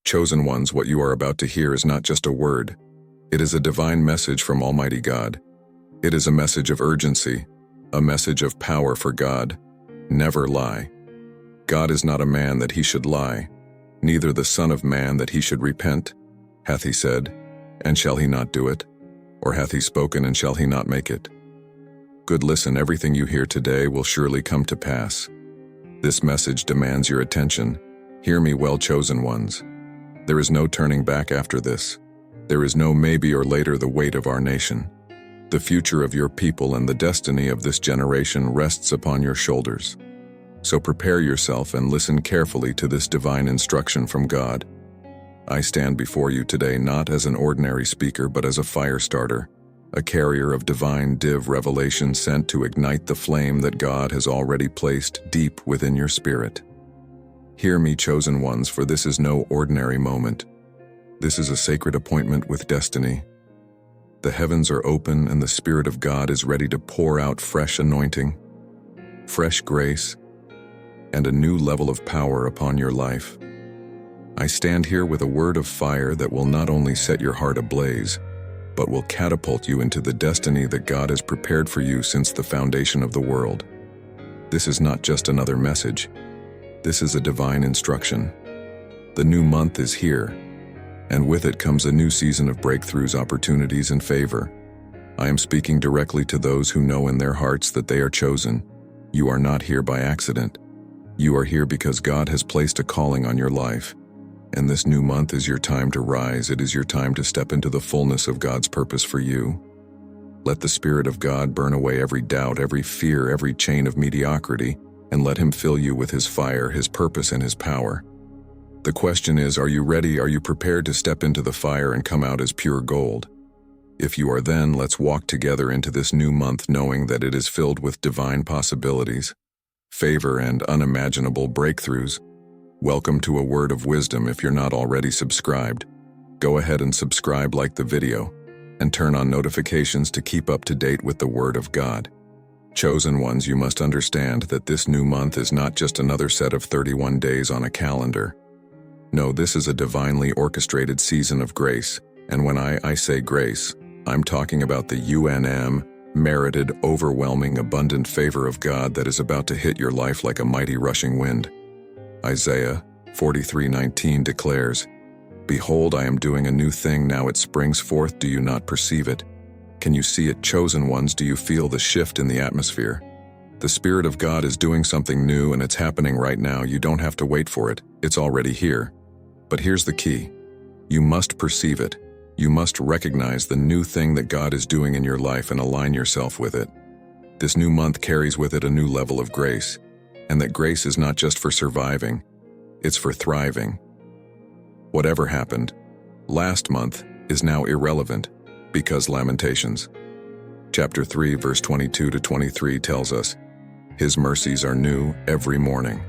Chosen ones, what you are about to hear is not just a word. It is a divine message from Almighty God. It is a message of urgency, a message of power for God. Never lie. God is not a man that he should lie, neither the Son of Man that he should repent. Hath he said, and shall he not do it? Or hath he spoken, and shall he not make it? Good, listen, everything you hear today will surely come to pass. This message demands your attention. Hear me, well chosen ones. There is no turning back after this. There is no maybe or later. The weight of our nation, the future of your people, and the destiny of this generation rests upon your shoulders. So prepare yourself and listen carefully to this divine instruction from God. I stand before you today not as an ordinary speaker, but as a fire starter, a carrier of divine revelation sent to ignite the flame that God has already placed deep within your spirit. Hear me, chosen ones, for this is no ordinary moment. This is a sacred appointment with destiny. The heavens are open and the Spirit of God is ready to pour out fresh anointing, fresh grace, and a new level of power upon your life. I stand here with a word of fire that will not only set your heart ablaze, but will catapult you into the destiny that God has prepared for you since the foundation of the world. This is not just another message. This is a divine instruction. The new month is here, and with it comes a new season of breakthroughs, opportunities, and favor. I am speaking directly to those who know in their hearts that they are chosen. You are not here by accident. You are here because God has placed a calling on your life. And this new month is your time to rise. It is your time to step into the fullness of God's purpose for you. Let the Spirit of God burn away every doubt, every fear, every chain of mediocrity, and let Him fill you with His fire, His purpose, and His power. The question is, are you ready? Are you prepared to step into the fire and come out as pure gold? If you are, then let's walk together into this new month knowing that it is filled with divine possibilities, favor, and unimaginable breakthroughs. Welcome to a word of wisdom. If you're not already subscribed, go ahead and subscribe, like the video, and turn on notifications to keep up to date with the Word of God. Chosen ones, you must understand that this new month is not just another set of 31 days on a calendar. No, this is a divinely orchestrated season of grace. And when I say grace, I'm talking about the merited, overwhelming, abundant favor of God that is about to hit your life like a mighty rushing wind. Isaiah 43:19 declares, "Behold, I am doing a new thing, now it springs forth. Do you not perceive it? Can you see it, chosen ones? Do you feel the shift in the atmosphere? The Spirit of God is doing something new, and it's happening right now. You don't have to wait for it. It's already here. But here's the key. You must perceive it. You must recognize the new thing that God is doing in your life and align yourself with it. This new month carries with it a new level of grace. And that grace is not just for surviving, it's for thriving. Whatever happened last month is now irrelevant, because Lamentations chapter 3 verse 22 to 23 tells us, His mercies are new every morning.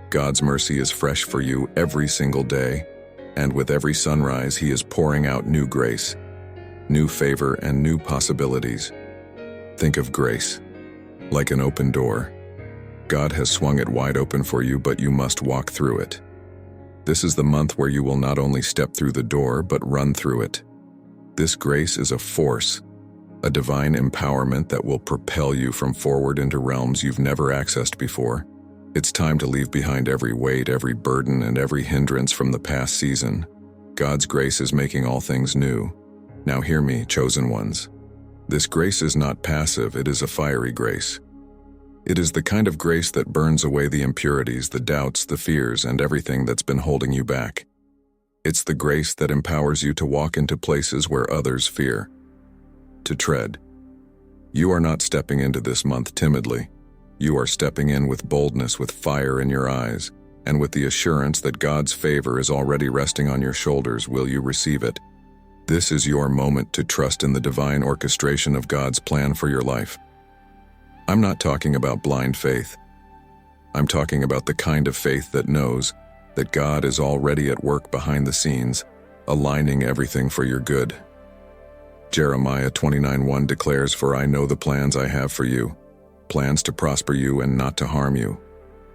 God's mercy is fresh for you every single day, and with every sunrise He is pouring out new grace, new favor, and new possibilities. Think of grace like an open door. God has swung it wide open for you, but you must walk through it. This is the month where you will not only step through the door, but run through it. This grace is a force, a divine empowerment that will propel you from forward into realms you've never accessed before. It's time to leave behind every weight, every burden, and every hindrance from the past season. God's grace is making all things new. Now hear me, chosen ones. This grace is not passive, it is a fiery grace. It is the kind of grace that burns away the impurities, the doubts, the fears, and everything that's been holding you back. It's the grace that empowers you to walk into places where others fear to tread. You are not stepping into this month timidly. You are stepping in with boldness, with fire in your eyes, and with the assurance that God's favor is already resting on your shoulders. Will you receive it? This is your moment to trust in the divine orchestration of God's plan for your life. I'm not talking about blind faith. I'm talking about the kind of faith that knows that God is already at work behind the scenes, aligning everything for your good. Jeremiah 29:1 declares, "For I know the plans I have for you, plans to prosper you and not to harm you,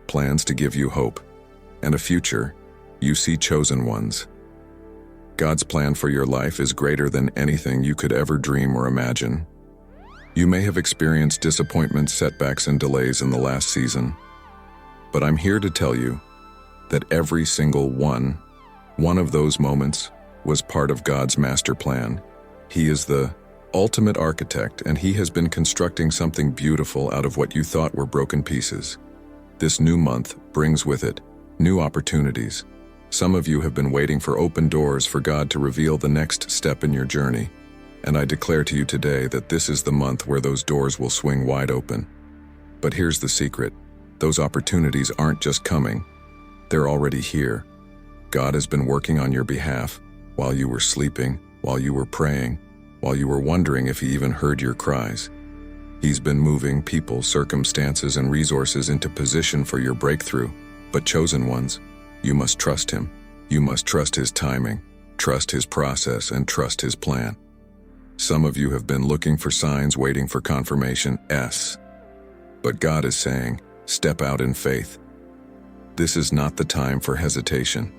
plans to give you hope and a future." You see chosen ones. God's plan for your life is greater than anything you could ever dream or imagine. You may have experienced disappointments, setbacks, and delays in the last season, but I'm here to tell you that every single one of those moments was part of God's master plan. He is the ultimate architect, and He has been constructing something beautiful out of what you thought were broken pieces. This new month brings with it new opportunities. Some of you have been waiting for open doors for God to reveal the next step in your journey, and I declare to you today that this is the month where those doors will swing wide open. But here's the secret. Those opportunities aren't just coming. They're already here. God has been working on your behalf while you were sleeping, while you were praying, while you were wondering if He even heard your cries. He's been moving people, circumstances, and resources into position for your breakthrough. But chosen ones, you must trust Him. You must trust His timing, trust His process, and trust His plan. Some of you have been looking for signs, waiting for confirmation. But God is saying, step out in faith. This is not the time for hesitation.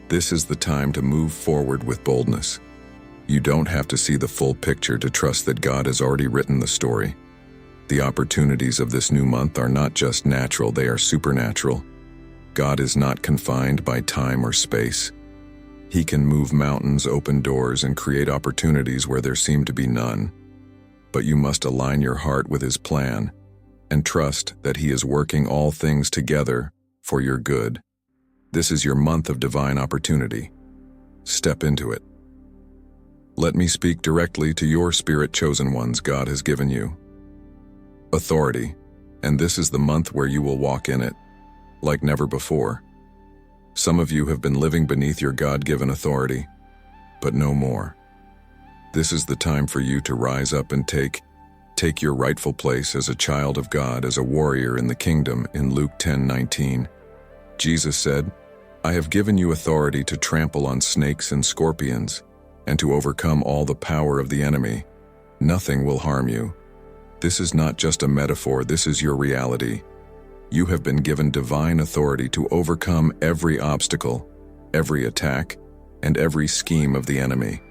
This is the time to move forward with boldness. You don't have to see the full picture to trust that God has already written the story. The opportunities of this new month are not just natural, they are supernatural. God is not confined by time or space. He can move mountains, open doors, and create opportunities where there seem to be none. But you must align your heart with His plan and trust that He is working all things together for your good. This is your month of divine opportunity. Step into it. Let me speak directly to your spirit chosen ones. God has given you authority, and this is the month where you will walk in it like never before. Some of you have been living beneath your God-given authority, but no more. This is the time for you to rise up and take your rightful place as a child of God, as a warrior in the kingdom. In Luke 10:19, Jesus said, "I have given you authority to trample on snakes and scorpions, and to overcome all the power of the enemy. Nothing will harm you." This is not just a metaphor, this is your reality. You have been given divine authority to overcome every obstacle, every attack, and every scheme of the enemy.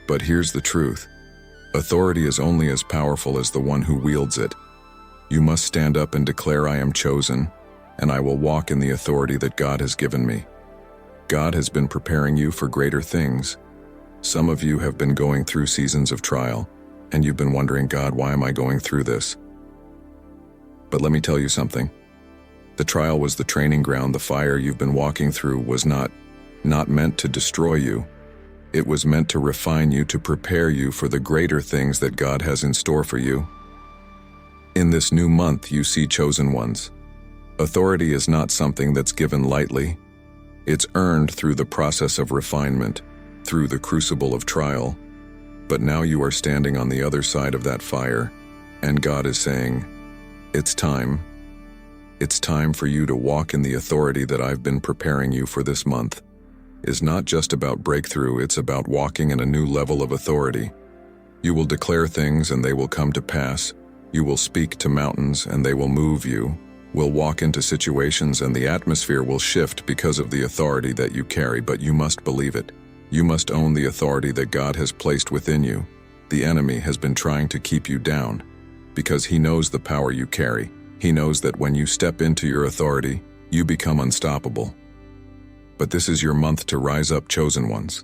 But here's the truth. Authority is only as powerful as the one who wields it. You must stand up and declare, "I am chosen, and I will walk in the authority that God has given me." God has been preparing you for greater things. Some of you have been going through seasons of trial, and you've been wondering, "God, why am I going through this?" But let me tell you something. The trial was the training ground. The fire you've been walking through was not meant to destroy you. It was meant to refine you, to prepare you for the greater things that God has in store for you. In this new month, you see chosen ones. Authority is not something that's given lightly. It's earned through the process of refinement, through the crucible of trial. But now you are standing on the other side of that fire, and God is saying, "It's time. It's time for you to walk in the authority that I've been preparing you for this month." It's not just about breakthrough, it's about walking in a new level of authority. You will declare things and they will come to pass. You will speak to mountains and they will move. You will walk into situations and the atmosphere will shift because of the authority that you carry, but you must believe it. You must own the authority that God has placed within you. The enemy has been trying to keep you down because he knows the power you carry. He knows that when you step into your authority, you become unstoppable. But this is your month to rise up, chosen ones.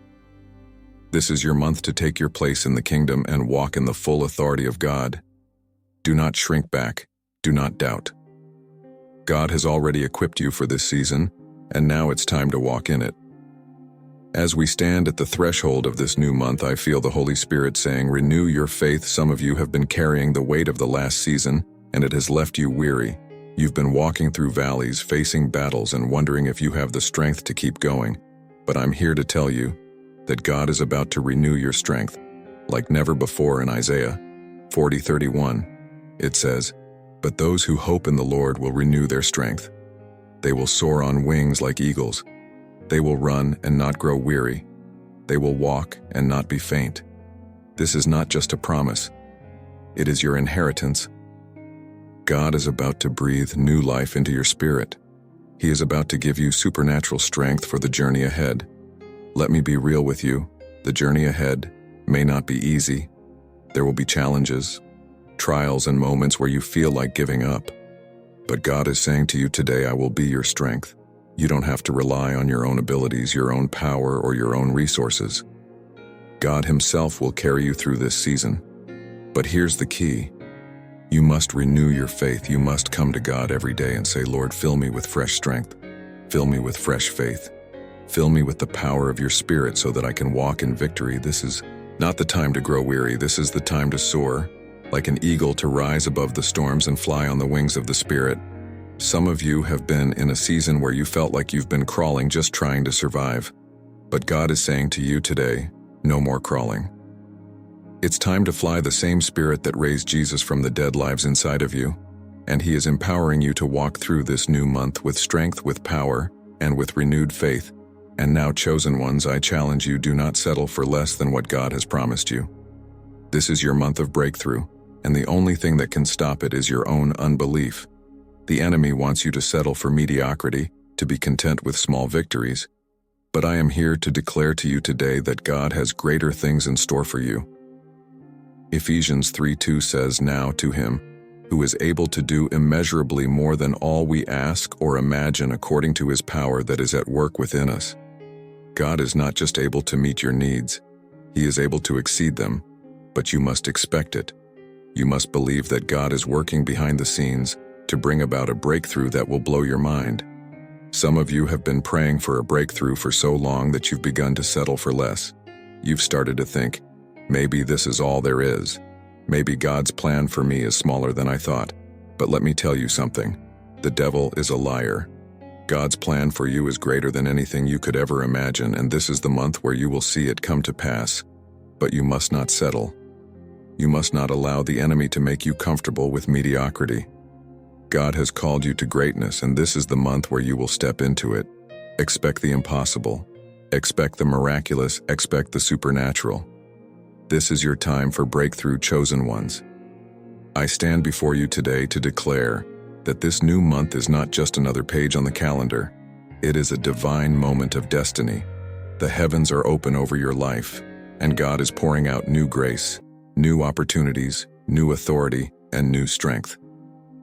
This is your month to take your place in the kingdom and walk in the full authority of God. Do not shrink back. Do not doubt. God has already equipped you for this season, and now it's time to walk in it. As we stand at the threshold of this new month, I feel the Holy Spirit saying, renew your faith. Some of you have been carrying the weight of the last season, and it has left you weary. You've been walking through valleys, facing battles, and wondering if you have the strength to keep going. But I'm here to tell you that God is about to renew your strength, like never before. In Isaiah 40:31, it says, "But those who hope in the Lord will renew their strength. They will soar on wings like eagles. They will run and not grow weary. They will walk and not be faint." This is not just a promise. It is your inheritance. God is about to breathe new life into your spirit. He is about to give you supernatural strength for the journey ahead. Let me be real with you. The journey ahead may not be easy. There will be challenges, trials, and moments where you feel like giving up. But God is saying to you today, I will be your strength. You don't have to rely on your own abilities, your own power, or your own resources. God Himself will carry you through this season. But here's the key. You must renew your faith. You must come to God every day and say, Lord, fill me with fresh strength. Fill me with fresh faith. Fill me with the power of your Spirit so that I can walk in victory. This is not the time to grow weary. This is the time to soar, like an eagle, to rise above the storms and fly on the wings of the Spirit. Some of you have been in a season where you felt like you've been crawling, just trying to survive. But God is saying to you today, no more crawling. It's time to fly. The same Spirit that raised Jesus from the dead lives inside of you, and He is empowering you to walk through this new month with strength, with power, and with renewed faith. And now, chosen ones, I challenge you, do not settle for less than what God has promised you. This is your month of breakthrough, and the only thing that can stop it is your own unbelief. The enemy wants you to settle for mediocrity, to be content with small victories. But I am here to declare to you today that God has greater things in store for you. Ephesians 3:2 says, Now to Him who is able to do immeasurably more than all we ask or imagine, according to His power that is at work within us. God is not just able to meet your needs, He is able to exceed them, but you must expect it. You must believe that God is working behind the scenes to bring about a breakthrough that will blow your mind. Some of you have been praying for a breakthrough for so long that you've begun to settle for less. You've started to think, maybe this is all there is. Maybe God's plan for me is smaller than I thought. But let me tell you something. The devil is a liar. God's plan for you is greater than anything you could ever imagine, and this is the month where you will see it come to pass. But you must not settle. You must not allow the enemy to make you comfortable with mediocrity. God has called you to greatness, and this is the month where you will step into it. Expect the impossible. Expect the miraculous. Expect the supernatural. This is your time for breakthrough, chosen ones. I stand before you today to declare that this new month is not just another page on the calendar. It is a divine moment of destiny. The heavens are open over your life, and God is pouring out new grace, new opportunities, new authority, and new strength.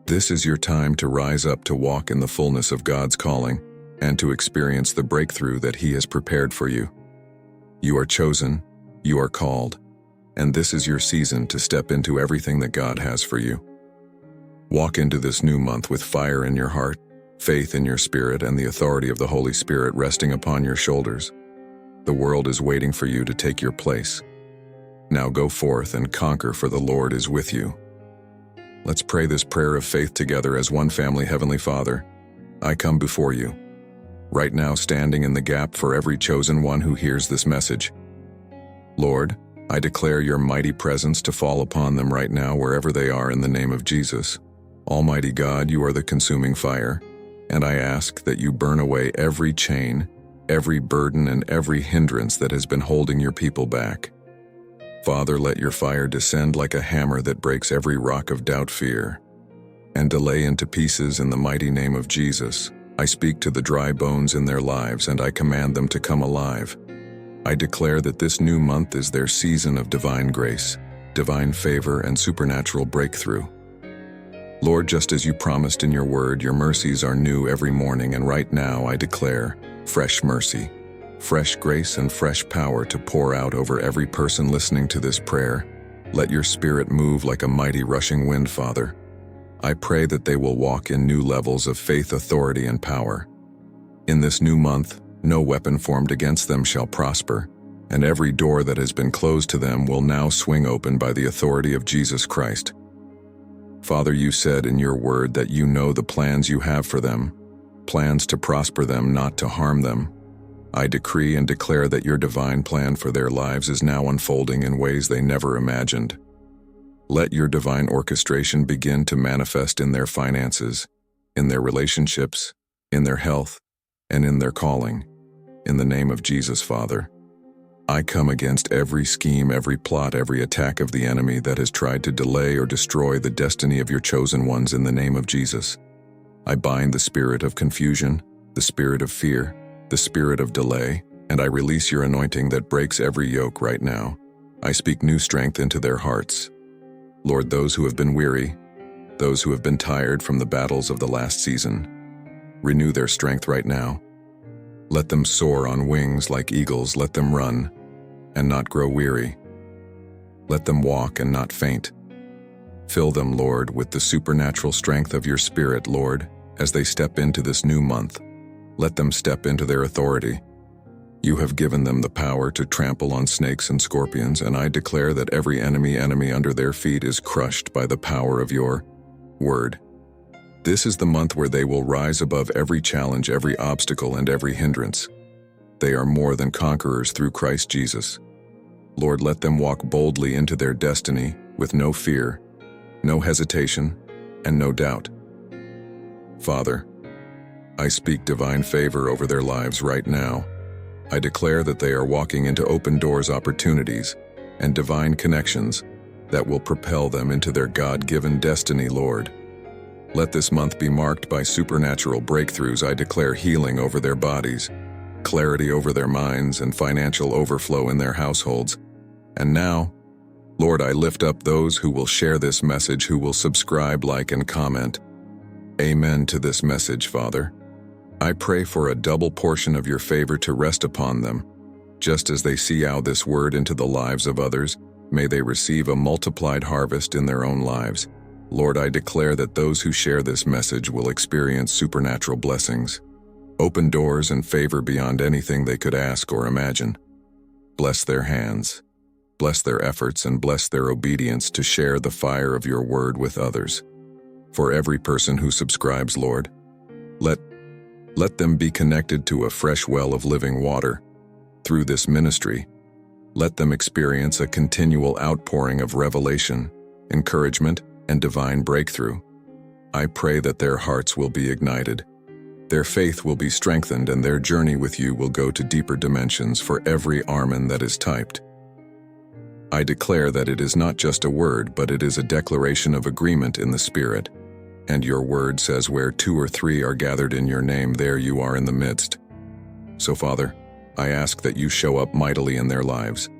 This is your time to rise up, to walk in the fullness of God's calling, and to experience the breakthrough that He has prepared for you. You are chosen, you are called, and this is your season to step into everything that God has for you. Walk into this new month with fire in your heart, faith in your spirit, and the authority of the Holy Spirit resting upon your shoulders. The world is waiting for you to take your place. Now go forth and conquer, for the Lord is with you. Let's pray this prayer of faith together as one family. Heavenly Father, I come before you, right now standing in the gap for every chosen one who hears this message. Lord, I declare your mighty presence to fall upon them right now, wherever they are, in the name of Jesus. Almighty God, you are the consuming fire, and I ask that you burn away every chain, every burden, and every hindrance that has been holding your people back. Father, let your fire descend like a hammer that breaks every rock of doubt, fear, and delay into pieces in the mighty name of Jesus. I speak to the dry bones in their lives, and I command them to come alive. I declare that this new month is their season of divine grace, divine favor, and supernatural breakthrough. Lord, just as you promised in your word, your mercies are new every morning, and right now I declare fresh mercy, fresh grace, and fresh power to pour out over every person listening to this prayer. Let your Spirit move like a mighty rushing wind, Father. I pray that they will walk in new levels of faith, authority, and power. In this new month, no weapon formed against them shall prosper, and every door that has been closed to them will now swing open by the authority of Jesus Christ. Father, you said in your word that you know the plans you have for them, plans to prosper them, not to harm them. I decree and declare that your divine plan for their lives is now unfolding in ways they never imagined. Let your divine orchestration begin to manifest in their finances, in their relationships, in their health, and in their calling. In the name of Jesus, Father, I come against every scheme, every plot, every attack of the enemy that has tried to delay or destroy the destiny of your chosen ones in the name of Jesus. I bind the spirit of confusion, the spirit of fear, the spirit of delay, and I release your anointing that breaks every yoke right now. I speak new strength into their hearts. Lord, those who have been weary, those who have been tired from the battles of the last season, renew their strength right now. Let them soar on wings like eagles. Let them run and not grow weary. Let them walk and not faint. Fill them, Lord, with the supernatural strength of your Spirit, Lord, as they step into this new month. Let them step into their authority. You have given them the power to trample on snakes and scorpions, and I declare that every enemy under their feet is crushed by the power of your word. This is the month where they will rise above every challenge, every obstacle, and every hindrance. They are more than conquerors through Christ Jesus. Lord, let them walk boldly into their destiny with no fear, no hesitation, and no doubt. Father, I speak divine favor over their lives right now. I declare that they are walking into open doors, opportunities, and divine connections that will propel them into their God-given destiny, Lord. Let this month be marked by supernatural breakthroughs. I declare healing over their bodies, clarity over their minds, and financial overflow in their households. And now, Lord, I lift up those who will share this message, who will subscribe, like, and comment. Amen to this message, Father. I pray for a double portion of your favor to rest upon them. Just as they see out this word into the lives of others, may they receive a multiplied harvest in their own lives. Lord, I declare that those who share this message will experience supernatural blessings, open doors, and favor beyond anything they could ask or imagine. Bless their hands, bless their efforts, and bless their obedience to share the fire of your word with others. For every person who subscribes, Lord, let them be connected to a fresh well of living water. Through this ministry, let them experience a continual outpouring of revelation, encouragement, and divine breakthrough. I pray that their hearts will be ignited, their faith will be strengthened, and their journey with you will go to deeper dimensions for every amen that is typed. I declare that it is not just a word, but it is a declaration of agreement in the Spirit. And your word says, where 2 or 3 are gathered in your name, there you are in the midst. So, Father, I ask that you show up mightily in their lives,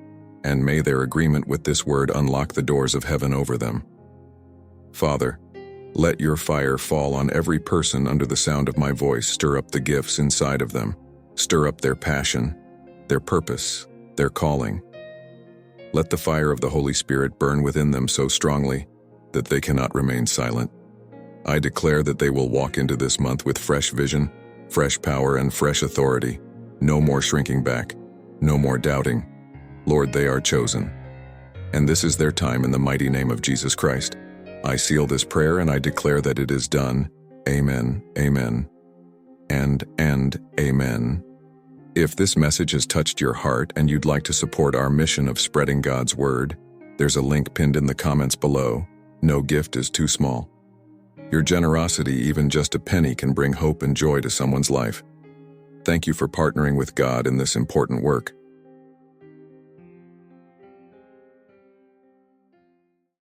and may their agreement with this word unlock the doors of heaven over them. Father, let your fire fall on every person under the sound of my voice. Stir up the gifts inside of them. Stir up their passion, their purpose, their calling. Let the fire of the Holy Spirit burn within them so strongly that they cannot remain silent. I declare that they will walk into this month with fresh vision, fresh power, and fresh authority. No more shrinking back, no more doubting. Lord, they are chosen, and this is their time in the mighty name of Jesus Christ. I seal this prayer and I declare that it is done. Amen, amen, and amen. If this message has touched your heart and you'd like to support our mission of spreading God's word, there's a link pinned in the comments below. No gift is too small. Your generosity, even just a penny, can bring hope and joy to someone's life. Thank you for partnering with God in this important work.